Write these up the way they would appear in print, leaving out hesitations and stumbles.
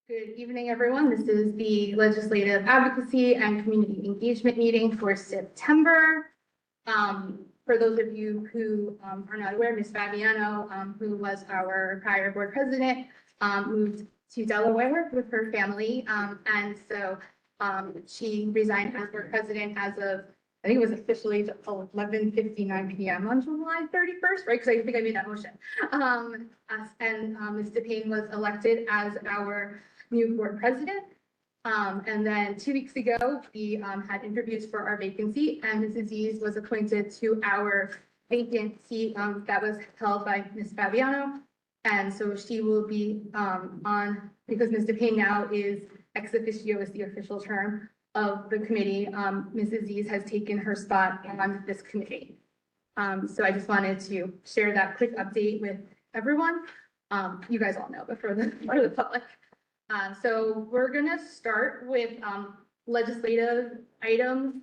Good evening, everyone. This is the Legislative Advocacy and Community Engagement meeting for September. For those of you who are not aware, Ms. Fabiano, who was our prior board president, moved to Delaware with her family. And so she resigned as board president as of, I think it was officially 11:59 p.m. on July 31st, right? Because I think I made that motion. Ms. DePayne was elected as our new board president. And then 2 weeks ago, we had interviews for our vacancy, and Ms. Aziz was appointed to our vacant seat that was held by Ms. Fabiano. And so she will be on, because Ms. DePayne now is ex officio is the official term of the committee. Ms. Aziz has taken her spot on this committee. So I just wanted to share that quick update with everyone. You guys all know, but for the public. So we're gonna start with legislative items.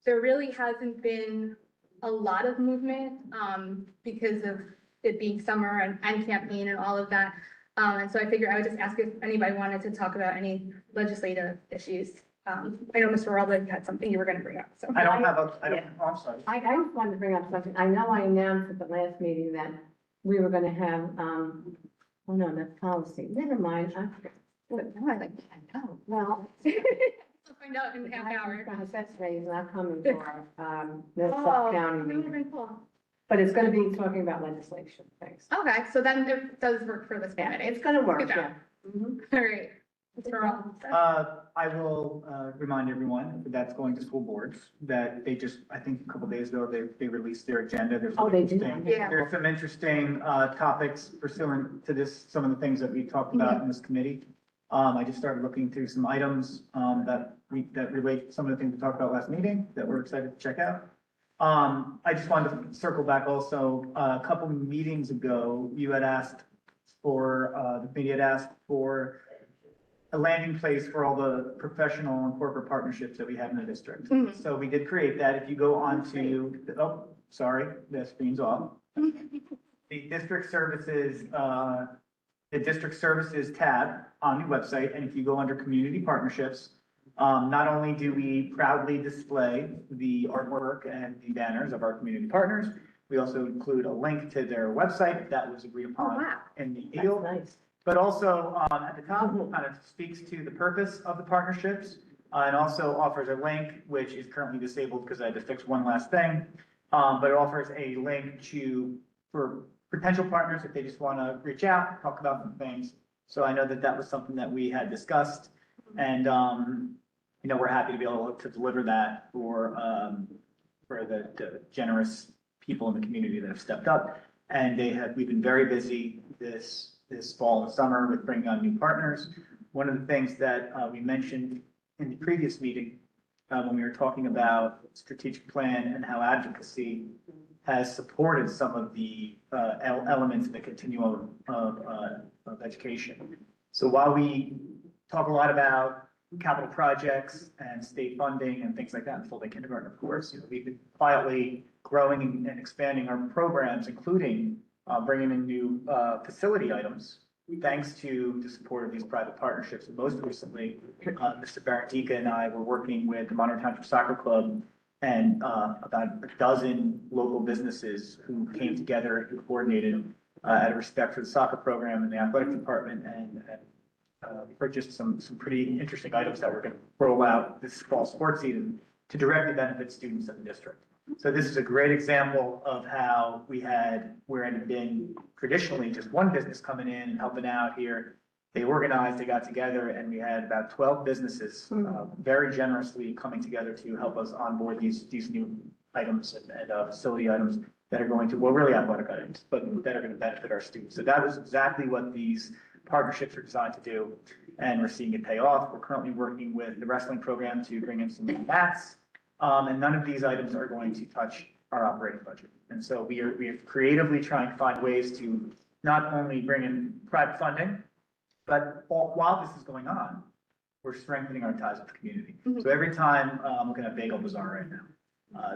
There really hasn't been a lot of movement because of it being summer and campaign and all of that. And so I figured I would just ask if anybody wanted to talk about any legislative issues. I know Mr. Rolla had something you were gonna bring up, so. I don't have a, I'm sorry. I just wanted to bring up something. I know I announced at the last meeting that we were gonna have, oh no, that's policy. Never mind. I forgot. No, I like, I know. Well. We'll find out in half an hour. Assessor is not coming for, the Oh, county that meeting, would've been cool. but it's gonna be talking about legislation. Thanks. Okay, so then it does work for this Yeah, committee. it's gonna work, Good job. yeah. Mhm. All right. Mr. Rolla. I will remind everyone that that's going to school boards, that they just, I think a couple days ago, they released their agenda. There's some Oh, they did? interesting- Yeah. There's some interesting topics pursuant to this, some of the things that we talked about in this committee. I just started looking through some items that relate to some of the things we talked about last meeting that we're excited to check out. I just wanted to circle back also, a couple meetings ago, you had asked for, the committee had asked for a landing place for all the professional and corporate partnerships that we have in the district. Mhm. So we did create that. If you go on to, oh, sorry, the screen's off. The district services tab on the website, and if you go under community partnerships, not only do we proudly display the artwork and the banners of our community partners, we also include a link to their website that was agreed upon wow. in the That's deal. nice. But also at the top, it kind of speaks to the purpose of the partnerships and also offers a link, which is currently disabled because I had to fix one last thing. But it offers a link for potential partners if they just want to reach out, talk about some things. So I know that that was something that we had discussed, and we're happy to be able to deliver that for the generous people in the community that have stepped up. And we've been very busy this fall and summer with bringing on new partners. One of the things that we mentioned in the previous meeting when we were talking about strategic plan and how advocacy has supported some of the elements in the continuum of education. So while we talk a lot about capital projects and state funding and things like that in full-day kindergarten, of course, we've been quietly growing and expanding our programs, including bringing in new facility items, thanks to the support of these private partnerships. And most recently, Mr. Barandica and I were working with the Monroe Township Soccer Club and about a dozen local businesses who came together and coordinated out of respect for the soccer program and the athletic department, and purchased some pretty interesting items that we're going to roll out this fall sports season to directly benefit students in the district. So this is a great example of how where it had been traditionally just one business coming in and helping out here. They organized, they got together, and we had about 12 businesses very generously coming together to help us onboard these new items and facility items that are going to, well, really athletic items, but that are going to benefit our students. So that was exactly what these partnerships are designed to do, and we're seeing it pay off. We're currently working with the wrestling program to bring in some new mats. And none of these items are going to touch our operating budget. And so we are creatively trying to find ways to not only bring in private funding, but while this is going on, we're strengthening our ties with the community. Mm-hmm. So every time, I'm looking at Bagel Bazaar right now.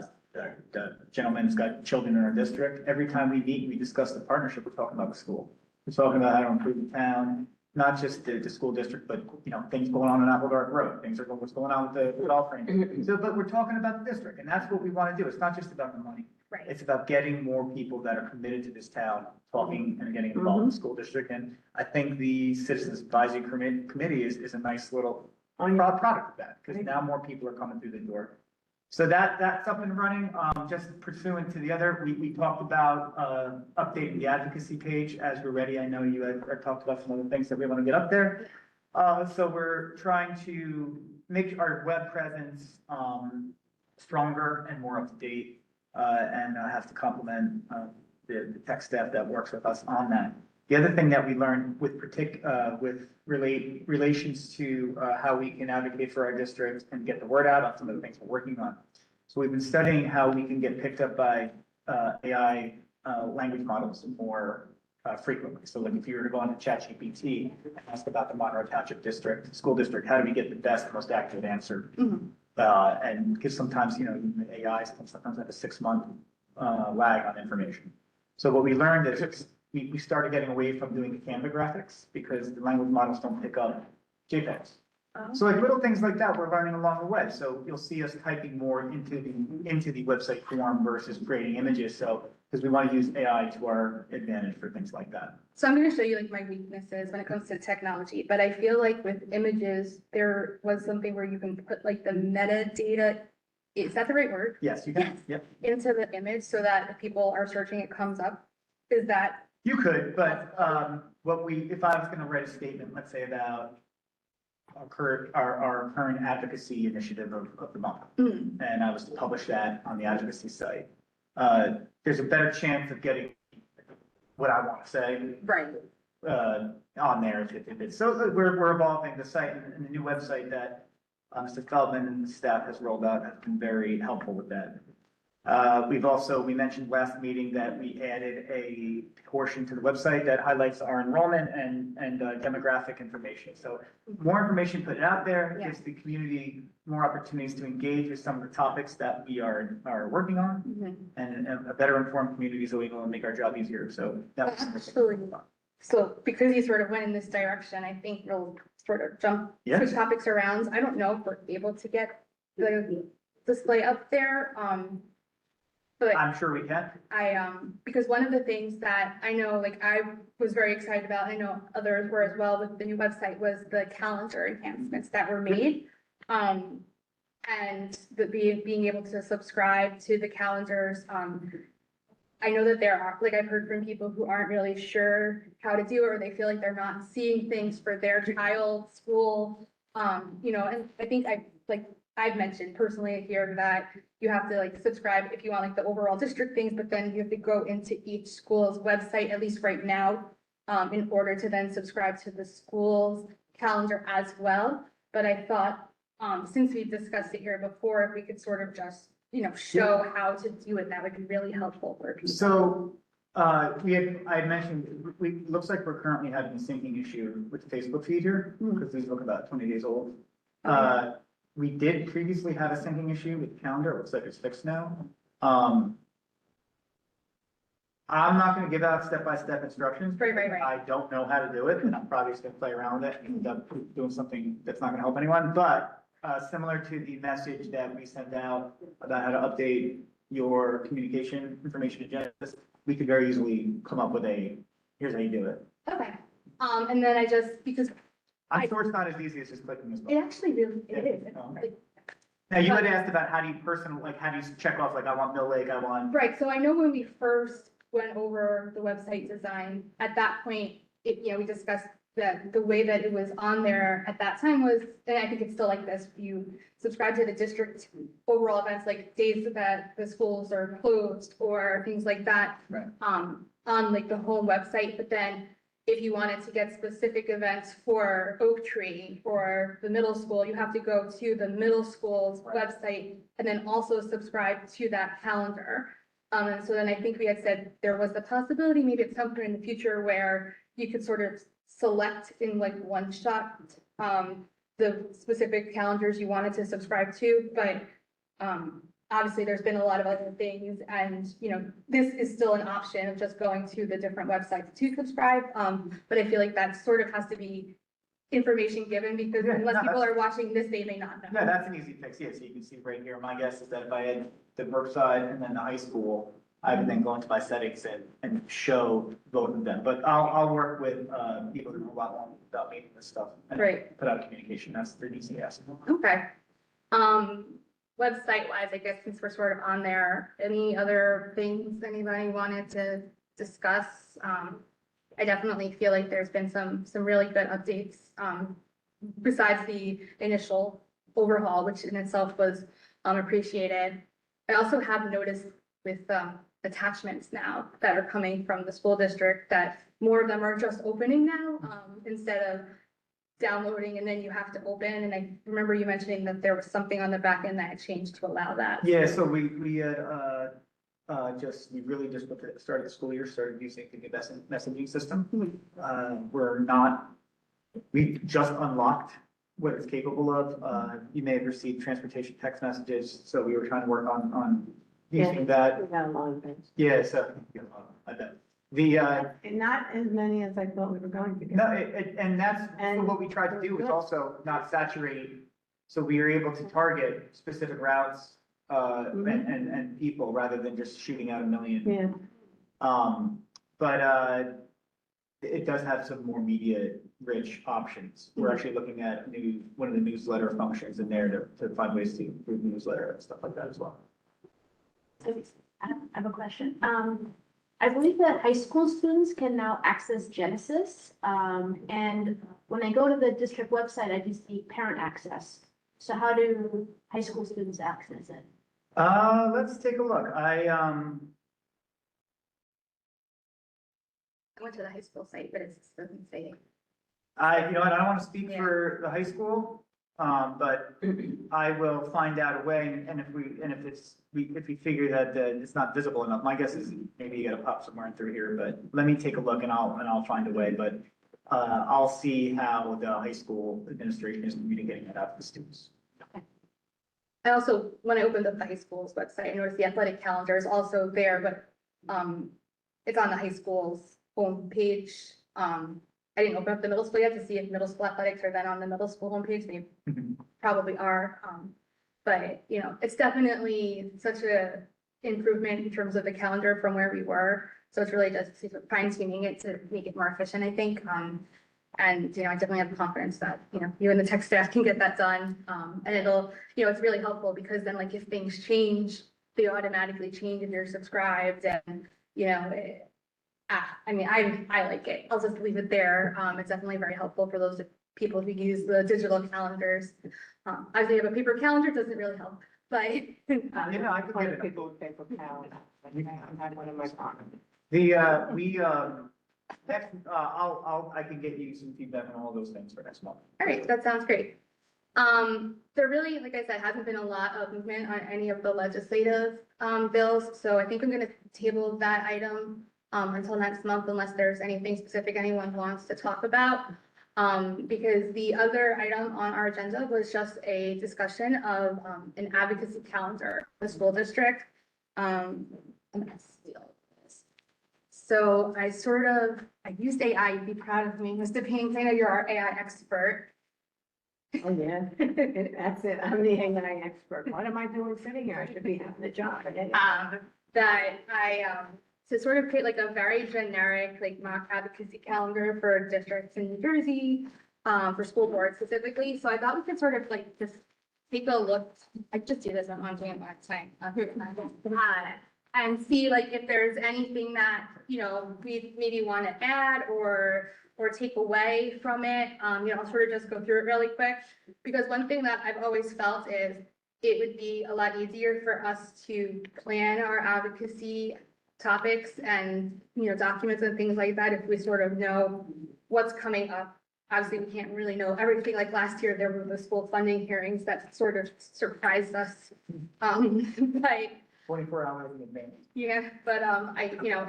The gentleman's got children in our district. Every time we meet, we discuss the partnership. We're talking about the school. We're talking about how to improve the town. not just the school district, but, things going on in Applegarth Road, what's going on with the golf range. So, but we're talking about the district, and that's what we want to do. It's not just about the money. Right. It's about getting more people that are committed to this town, talking and getting involved in the school district. And I think the Citizens Advisory Committee is a nice little product of that, because now more people are coming through the door. So that's up and running. Just pursuant to the other, we talked about updating the advocacy page as we're ready. I know you had talked about some other things that we want to get up there. So we're trying to make our web presence stronger and more up to date. And I have to compliment the tech staff that works with us on that. The other thing that we learned with relations to how we can advocate for our district and get the word out on some of the things we're working on. So we've been studying how we can get picked up by AI language models more frequently. So like if you were to go on to ChatGPT and ask about the Monroe Township District, school district, how do we get the best, most accurate answer? And because sometimes, AI sometimes have a 6-month lag on information. So what we learned is we started getting away from doing the Canva graphics because the language models don't pick up JPEGs. So like little things like that, we're learning along the way. So you'll see us typing more into the website form versus creating images. So because we want to use AI to our advantage for things like that. So I'm going to show you like my weaknesses when it comes to technology, but I feel like with images, there was something where you can put like the metadata, is that the right word? Yes, you can. Yes. Yep. Into the image so that if people are searching, it comes up. Is that? You could, but if I was going to write a statement, let's say about our current advocacy initiative of the month, and I was to publish that on the advocacy site, there's a better chance of getting what I want to say Right. On there if it's so. We're evolving the site, and the new website that Mr. Feldman and the staff has rolled out has been very helpful with that. We mentioned last meeting that we added a portion to the website that highlights our enrollment and demographic information. So more information put out there, gives the community more opportunities to engage with some of the topics that we are working on, and a better informed community so we can make our job easier. So that's absolutely. So because you sort of went in this direction, I think we'll sort of switch topics around. I don't know if we're able to get the display up there. But I'm sure we can. Because one of the things that I know, like I was very excited about, I know others were as well with the new website, was the calendar enhancements that were made. And being able to subscribe to the calendars. I know that there are, like I've heard from people who aren't really sure how to do it, or they feel like they're not seeing things for their child's school. And I think I've mentioned personally here that you have to like subscribe if you want like the overall district things, but then you have to go into each school's website, at least right now, in order to then subscribe to the school's calendar as well. But I thought, since we've discussed it here before, if we could sort of just, show how to do it, that would be really helpful for people. So, I mentioned, looks like we're currently having a syncing issue with the Facebook feed here, because these look about 20 days old. We did previously have a syncing issue with the calendar. It looks like it's fixed now. I'm not going to give out step-by-step instructions. Right. I don't know how to do it, and I'm probably just going to play around with it and end up doing something that's not going to help anyone. But similar to the message that we sent out about how to update your communication information agendas, we could very easily come up with here's how you do it. Okay. And then because I'm sure it's not as easy as just clicking this button. it actually really, it is. Now, you had asked about how do you check off, like, I want Mill Lake, I want. Right, so I know when we first went over the website design, at that point, we discussed that the way that it was on there at that time was, and I think it's still like this, you subscribe to the district overall events, like days that the schools are closed or things like that. Right. On like the home website, but then if you wanted to get specific events for Oak Tree or the middle school, you have to go to the middle school's website and then also subscribe to that calendar. And so then I think we had said there was the possibility maybe at some point in the future where you could sort of select in like one shot the specific calendars you wanted to subscribe to, but obviously there's been a lot of other things and, this is still an option of just going to the different websites to subscribe. But I feel like that sort of has to be information given because Yeah, unless no, people that's- are watching this, they may not know. Yeah, that's an easy fix, yeah, so you can see right here, my guess is that if I had the Brookside and then the high school, I would then go into my settings and show both of them, but I'll work with, people who know a lot more about me and this stuff. And Right. put out communication, that's the easy ask. Okay. Website wise, I guess since we're sort of on there, any other things anybody wanted to discuss? I definitely feel like there's been some really good updates, besides the initial overhaul, which in itself was, appreciated. I also have noticed with, attachments now that are coming from the school district that more of them are just opening now, instead of downloading and then you have to open. And I remember you mentioning that there was something on the back end that had changed to allow that. Yeah, so we had, we really just at the start of the school year, started using the new messaging system. We just unlocked what it's capable of. You may have received transportation text messages, so we were trying to work on using that. We got a lot of things. Yeah, so, I bet. The, Not as many as I thought we were going to get. no, and that's And- what we tried to do, is also not saturate. So we were able to target specific routes, and people, rather than just shooting out a million. Yeah, But it does have some more media-rich options. We're actually looking at one of the newsletter functions in there to find ways to improve the newsletter and stuff like that as well. I have a question. I believe that high school students can now access Genesis. And when I go to the district website, I just see parent access. So how do high school students access it? Let's take a look. I went to the high school site, but it doesn't say. I don't want to speak for the high school, but I will find out a way, and if we figure that it's not visible enough, my guess is maybe you gotta pop somewhere in through here, but let me take a look and I'll find a way, but I'll see how the high school administration is communicating that out to the students. I also, when I opened up the high school's website, I noticed the athletic calendar is also there, but it's on the high school's homepage. I didn't open up the middle school yet to see if middle school athletics are then on the middle school homepage. They probably are. But, it's definitely such a improvement in terms of the calendar from where we were. So it's really just fine tuning it to make it more efficient, I think. And, I definitely have confidence that, you and the tech staff can get that done. And it'll, it's really helpful because then like if things change, they automatically change if you're subscribed and, I like it. I'll just leave it there. It's definitely very helpful for those people who use the digital calendars. Obviously, have a paper calendar, doesn't really help, but. I can get it. people with paper calendar. I had one in my pocket. I can get you some feedback on all those things for next month. All right, that sounds great. There really, like I said, hasn't been a lot of movement on any of the legislative bills, so I think I'm gonna table that item until next month unless there's anything specific anyone wants to talk about. Because the other item on our agenda was just a discussion of an advocacy calendar for the school district. I'm gonna steal this. So I used AI, you'd be proud of me, Mr. Payne, I know you're our AI expert. Oh, yeah, that's it. I'm the AI expert. What am I doing sitting here? I should be having a job. That to sort of create like a very generic, like mock advocacy calendar for districts in New Jersey, for school boards specifically. So I thought we could sort of like just take a look. I just do this, I'm doing it last time. And see like if there's anything that, we maybe want to add or take away from it. I'll sort of just go through it really quick. Because one thing that I've always felt is it would be a lot easier for us to plan our advocacy topics and, documents and things like that if we sort of know what's coming up. Obviously, we can't really know everything. Like last year, there were the school funding hearings that sort of surprised us. But 24 hours in advance. yeah, but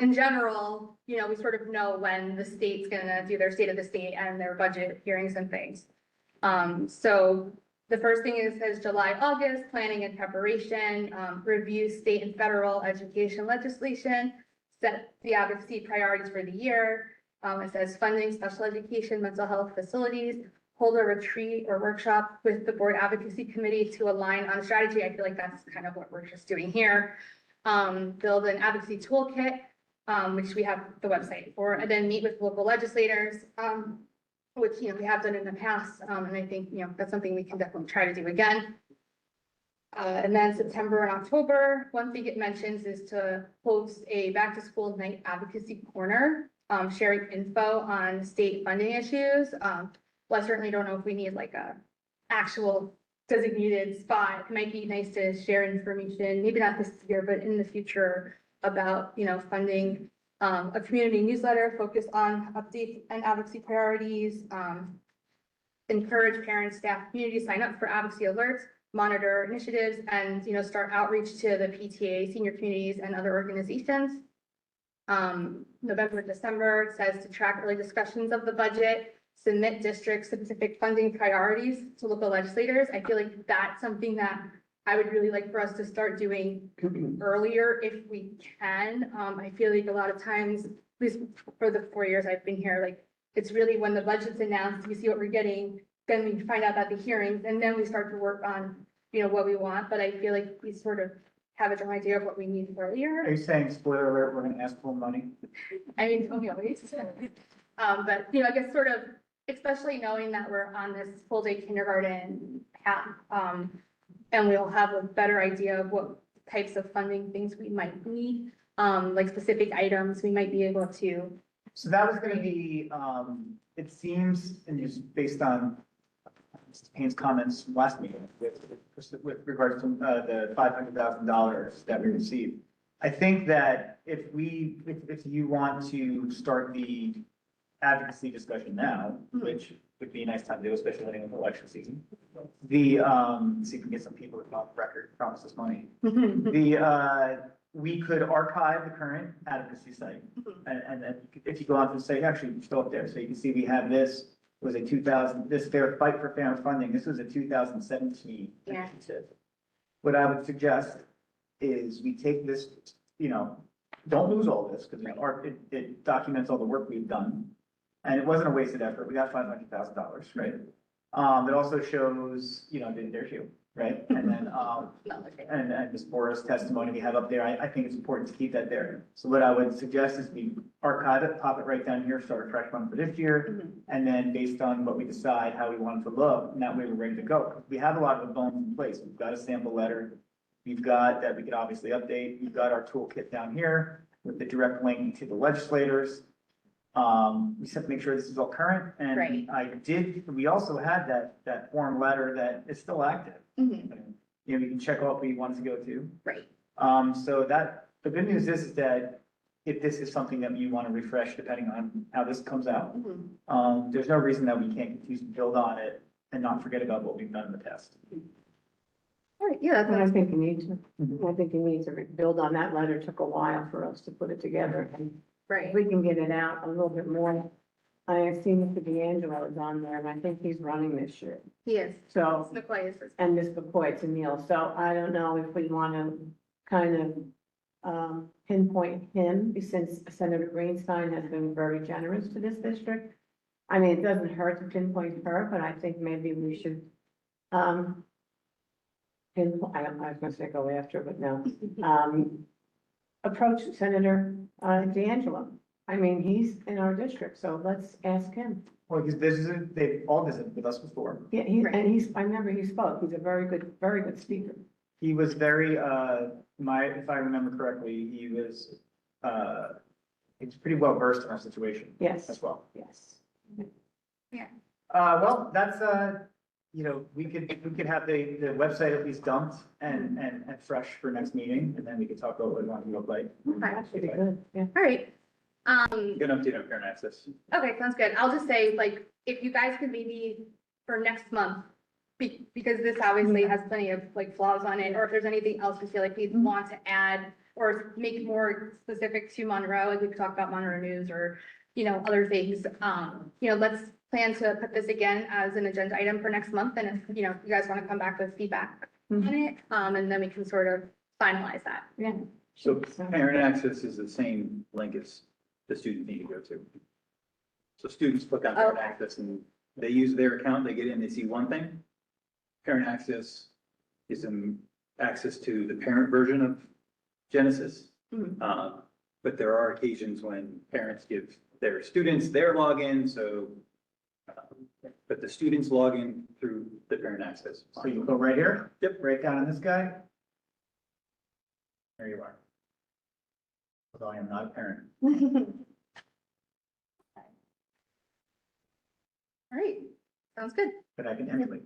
in general, we sort of know when the state's gonna do their state of the state and their budget hearings and things. So the first thing is says July, August, planning and preparation, review state and federal education legislation, set the advocacy priorities for the year. It says funding special education, mental health facilities, hold a retreat or workshop with the board advocacy committee to align on strategy. I feel like that's kind of what we're just doing here. Build an advocacy toolkit, which we have the website for, and then meet with local legislators, which, you know, we have done in the past. And I think, you know, that's something we can definitely try to do again. And then September and October, one thing it mentions is to host a back to school night advocacy corner, sharing info on state funding issues. Well, I certainly don't know if we need like a actual designated spot. It might be nice to share information, maybe not this year, but in the future about, you know, funding, a community newsletter focused on updates and advocacy priorities, encourage parents, staff, community sign up for advocacy alerts, monitor initiatives, and, you know, start outreach to the PTA, senior communities, and other organizations. November, December, it says to track early discussions of the budget, submit district-specific funding priorities to local legislators. I feel like that's something that I would really like for us to start doing earlier if we can. I feel like a lot of times, at least for the 4 years I've been here, like, it's really when the budget's announced, we see what we're getting, then we find out about the hearings, and then we start to work on, you know, what we want. But I feel like we sort of have a general idea of what we need Are earlier. you saying, spoiler alert, we're gonna ask for money? I mean, we always. But, you know, I guess sort of, especially knowing that we're on this full day kindergarten path, and we'll have a better idea of what types of funding things we might need, like specific items we might be able to. So that was gonna be, it seems, and just based on Mr. Payne's comments from last meeting with regards to the $500,000 that we received. I think that if you want to start the advocacy discussion now, which would be a nice time to do, especially in the election season. See if we can get some people to talk record, promise us money. We could archive the current advocacy site. And then if you go on to the site, actually, you still up there, so you can see we have this, was a 2000, this Fair Fight for Fair Funding, this was a 2017 Yeah. initiative. What I would suggest is we take this, you know, don't lose all this, because it documents all the work we've done. And it wasn't a wasted effort, we got $500,000, right? It also shows, you know, there's you, right? And then, and this Boris testimony we have up there, I think it's important to keep that there. So what I would suggest is we archive it, pop it right down here, start a fresh one for this year. And then based on what we decide, how we want it to look, and that way we're ready to go. We have a lot of the bones in place. We've got a sample letter. We've got that we could obviously update. We've got our toolkit down here with the direct link to the legislators. We just have to make sure this is all current, and we also had that form letter that is still active. You know, we can check off where you want it to go to. Right. So that, the good news is that if this is something that you want to refresh, depending on how this comes out, there's no reason that we can't continue to build on it and not forget about what we've done in the past. All right, yeah, And I that's, think you need to, I think you need to build on that letter. It took a while for us to put it together. And right. if we can get it out a little bit more. I see Mr. D'Angelo is on there, and I think he's running this year. He is. So, McCoy is. and Ms. McCoy to Neil. So I don't know if we want to kind of pinpoint him, since Senator Greenstein has been very generous to this district. I mean, it doesn't hurt to pinpoint her, but I think maybe we should pinpoint, I was going to say go after, but no. Approach Senator D'Angelo. I mean, he's in our district, so let's ask him. Well, they've all visited with us before. Yeah, I remember he spoke. He's a very good speaker. He was very, if I remember correctly, he was pretty well versed in our situation Yes, as well. yes. Well, that's, you know, we could have the website at least dumped and fresh for next meeting, and then we could talk about what we want to look like. That should be good, yeah. All right. Good update on parent access. Okay, sounds good. I'll just say, like, if you guys could maybe for next month, because this obviously has plenty of like flaws on it, or if there's anything else you feel like we want to add or make more specific to Monroe, like we could talk about Monroe News or, you know, other things, you know, let's plan to put this again as an agenda item for next month, and if, you know, you guys want to come back with feedback on it, and then we can sort of finalize that. Yeah. So parent access is the same link as the students need to go to. So students click on parent Okay. access and they use their account, they get in, they see one thing. Parent access is access to the parent version of Genesis. Mhm. But there are occasions when parents give their students their login, so, but the students log in through the parent access. So you go right here? Yep. Right down on this guy. There you are. Although I am not a parent. All right, sounds good. But I can emulate.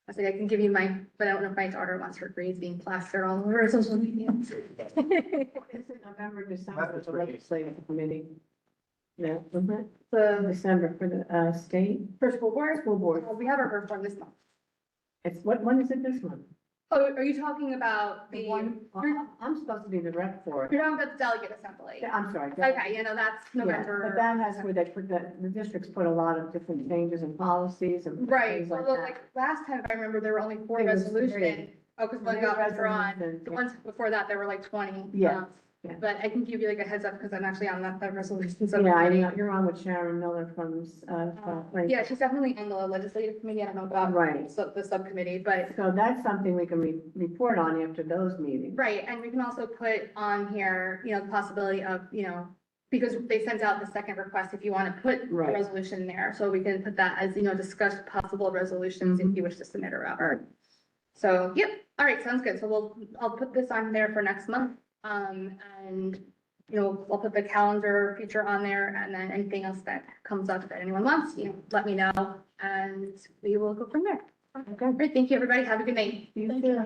I think I can give you my, but I don't know if my daughter wants her grades being plastered all over social media. It's in November, December, That's the great. legislative committee. Yeah, isn't it? The December for the, state, first school board, school board. we have our first one this month. It's, when is it this month? Oh, are you talking about the one? I'm supposed to be the rep for it. You're talking about the delegate assembly. Yeah, I'm sorry. Okay, you know, that's Yeah, November. but that has where they put the districts put a lot of different changes and policies and Right, things like although that. like last time, if I remember, there were only 4 It was resolutions. three. Oh, because one Three got withdrawn. resolutions, The yeah. ones before that, there were like 20. Yeah, Um, yeah. But I can give you like a heads up because I'm actually on that resolution. Yeah, I subcommittee. know, you're on with Sharon Miller from, Yeah, she's definitely on the legislative committee. I don't know about Right. the subcommittee, but So that's something we can report on after those meetings. right, and we can also put on here, you know, the possibility of, you know, because they sent out the second request if you want to put a Right. resolution there, so we can put that as, you know, discussed possible resolutions if you wish to submit a route. So, yep, all right, sounds good. So I'll put this on there for next month. And, you know, I'll put the calendar feature on there, and then anything else that comes up that anyone wants, you know, let me know, and we will go from there. Okay. Great, thank you, everybody. Have a good night. You too.